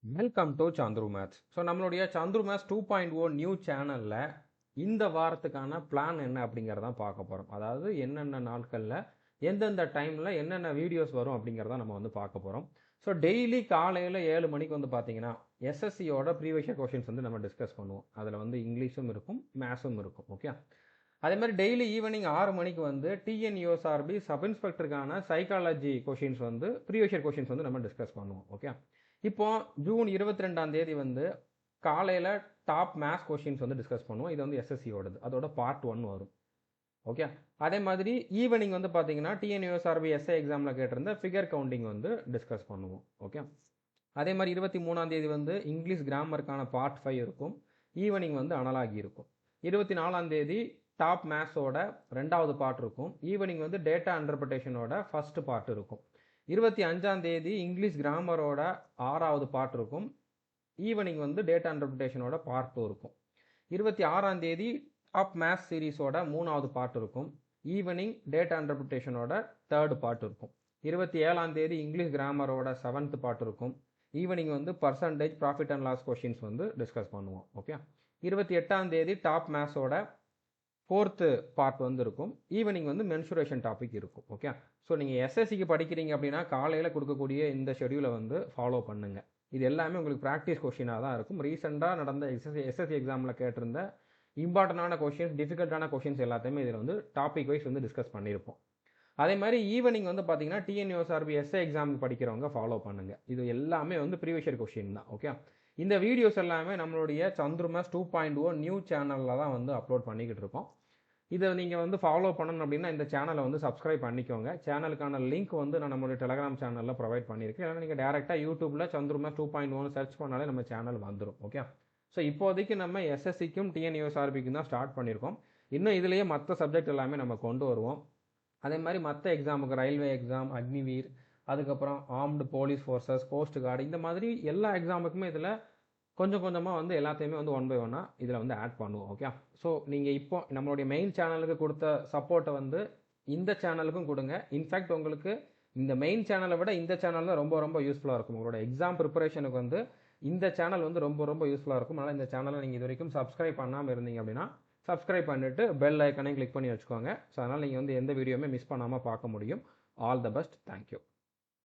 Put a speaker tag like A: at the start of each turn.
A: Welcome to Chandru maths. So நம்மளுடைய Chandru maths 2.0 new சேனலில் இந்த வாரத்துக்கான பிளான் என்ன அப்படிங்கிறதான் பார்க்க போகிறோம். அதாவது என்னென்ன நாட்களில் எந்தெந்த டைமில் என்னென்ன வீடியோஸ் வரும் அப்படிங்கிறத நம்ம வந்து பார்க்க போகிறோம். ஸோ டெய்லி காலையில் 7 மணிக்கு வந்து பார்த்தீங்கன்னா எஸ்எஸ்சியோட ப்ரீவியஸ் இயர் கொஷின்ஸ் வந்து நம்ம டிஸ்கஸ் பண்ணுவோம். அதில் வந்து இங்கிலீஷும் இருக்கும், மேத்ஸும் இருக்கும். ஓகே, அதே மாதிரி டெய்லி ஈவினிங் 6 மணிக்கு வந்து டிஎன்யூஎஸ்ஆர்பி சப் இன்ஸ்பெக்டருக்கான சைக்காலஜி கொஷின்ஸ் வந்து ப்ரீவியஸ் இயர் கொஷின்ஸ் வந்து நம்ம டிஸ்கஸ் பண்ணுவோம். ஓகே, இப்போ ஜூன் 22 வந்து காலையில் டாப் மேத்ஸ் கொஷின்ஸ் வந்து டிஸ்கஸ் பண்ணுவோம். இது வந்து எஸ்எஸ்சியோடது, அதோட பார்ட் 1 வரும். ஓகே, அதே மாதிரி ஈவினிங் வந்து பார்த்தீங்கன்னா டிஎன்யூஎஸ்ஆர்பி எஸ்ஏ எக்ஸாமில் கேட்டிருந்த ஃபிகர் கவுண்டிங் வந்து டிஸ்கஸ் பண்ணுவோம். ஓகே, அதே மாதிரி 23 வந்து இங்கிலீஷ் கிராமருக்கான பார்ட் 5 இருக்கும். ஈவினிங் வந்து அனலாகி இருக்கும். 24 டாப் மேத்ஸோட 2வது பார்ட் இருக்கும். ஈவினிங் வந்து டேட்டா இன்டர்பிரேஷனோட ஃபர்ஸ்ட் பார்ட் இருக்கும். 25 இங்கிலீஷ் கிராமரோட 6வது பார்ட் இருக்கும். ஈவினிங் வந்து டேட்டா இன்டர்பிரேஷனோட பார்ட் 2 இருக்கும். 26 டாப் மேத்ஸ் சீரீஸோட 3வது பார்ட் இருக்கும். ஈவினிங் டேட்டா இன்டர்பிரேஷனோட 3rd பார்ட் இருக்கும். 27 இங்கிலீஷ் கிராமரோட 7th பார்ட் இருக்கும். ஈவினிங் வந்து percentage profit and loss questions வந்து டிஸ்கஸ் பண்ணுவோம். ஓகே, 28 டாப் மேத்ஸோட 4th பார்ட் வந்து இருக்கும். ஈவினிங் வந்து மென்சுரேஷன் டாபிக் இருக்கும். ஓகே, ஸோ நீங்கள் எஸ்எஸ்சிக்கு படிக்கிறீங்க அப்படின்னா காலையில் கொடுக்கக்கூடிய இந்த ஷெடியூலை வந்து ஃபாலோ பண்ணுங்க. இது எல்லாமே உங்களுக்கு ப்ராக்டிஸ் கொஷினாக தான் இருக்கும். ரீசெண்டாக நடந்த எஸ்எஸ்சி எக்ஸாமில் கேட்டிருந்த இம்பார்ட்டண்டான கொஷின்ஸ், டிஃபிகல்ட்டான கொஷின்ஸ் எல்லாத்தையுமே இதில் வந்து டாபிக் வைஸ் வந்து டிஸ்கஸ் பண்ணியிருப்போம். அதே மாதிரி ஈவினிங் வந்து பார்த்தீங்கன்னா டிஎன்யூஎஸ்ஆர்பி எஸ்ஏ எக்ஸாமுக்கு படிக்கிறவங்க ஃபாலோ பண்ணுங்க. இது எல்லாமே வந்து ப்ரீவியஸ் இயர் கொஷின் தான். ஓகே, இந்த வீடியோஸ் எல்லாமே நம்மளுடைய சந்துரு மேத்ஸ் 2.0 நியூ சேனலில் தான் வந்து அப்லோட் பண்ணிக்கிட்டு இருக்கோம். இதை நீங்கள் வந்து ஃபாலோ பண்ணணும் அப்படின்னா இந்த சேனலை வந்து சப்ஸ்கிரைப் பண்ணிக்கோங்க. சேனலுக்கான லிங்க் வந்து நான் நம்மளுடைய டெலகிராம் சேனலில் ப்ரொவைட் பண்ணியிருக்கேன். ஏன்னா நீங்கள் டேரெக்டாக யூடியூப்பில் சந்துரு மேத்ஸ் 2.0 சர்ச் பண்ணாலே நம்ம சேனல் வந்துடும். ஓகே, ஸோ இப்போதைக்கு நம்ம எஸ்எஸ்சிக்கும் டிஎன்யூஎஸ்ஆர்பிக்கும் தான் ஸ்டார்ட் பண்ணியிருக்கோம். இன்னும் இதுலேயே மற்ற சப்ஜெக்ட் எல்லாமே நம்ம கொண்டு வருவோம். அதே மாதிரி மற்ற எக்ஸாமுக்கு ரயில்வே எக்ஸாம், அக்னிவீர், அதுக்கப்புறம் armed police forces, cost card, இந்த மாதிரி எல்லா எக்ஸாமுக்குமே இதில் கொஞ்சம் கொஞ்சமாக வந்து எல்லாத்தையுமே வந்து 1 by 1 இதில் வந்து ஆட் பண்ணுவோம். ஓகே, ஸோ நீங்கள் இப்போ நம்மளுடைய மெயின் சேனலுக்கு கொடுத்த சப்போர்ட்டை வந்து இந்த சேனலுக்கும் கொடுங்க. இன்ஃபேக்ட் உங்களுக்கு இந்த மெயின் சேனலை விட இந்த சேனல் தான் ரொம்ப ரொம்ப யூஸ்ஃபுல்லாக இருக்கும். உங்களோட எக்ஸாம் ப்ரிப்பரேஷனுக்கு வந்து இந்த சேனல் வந்து ரொம்ப ரொம்ப யூஸ்ஃபுல்லாக இருக்கும். அதனால் இந்த சேனலை நீங்கள் இது வரைக்கும் சப்ஸ்கிரைப் பண்ணாமல் இருந்தீங்க அப்படின்னா சப்ஸ்கிரைப் பண்ணிவிட்டு பெல் ஐக்கனையும் கிளிக் பண்ணி வச்சுக்கோங்க. ஸோ அதனால் நீங்கள் வந்து எந்த வீடியோவுமே மிஸ் பண்ணாமல் பார்க்க முடியும். All the best, thank you.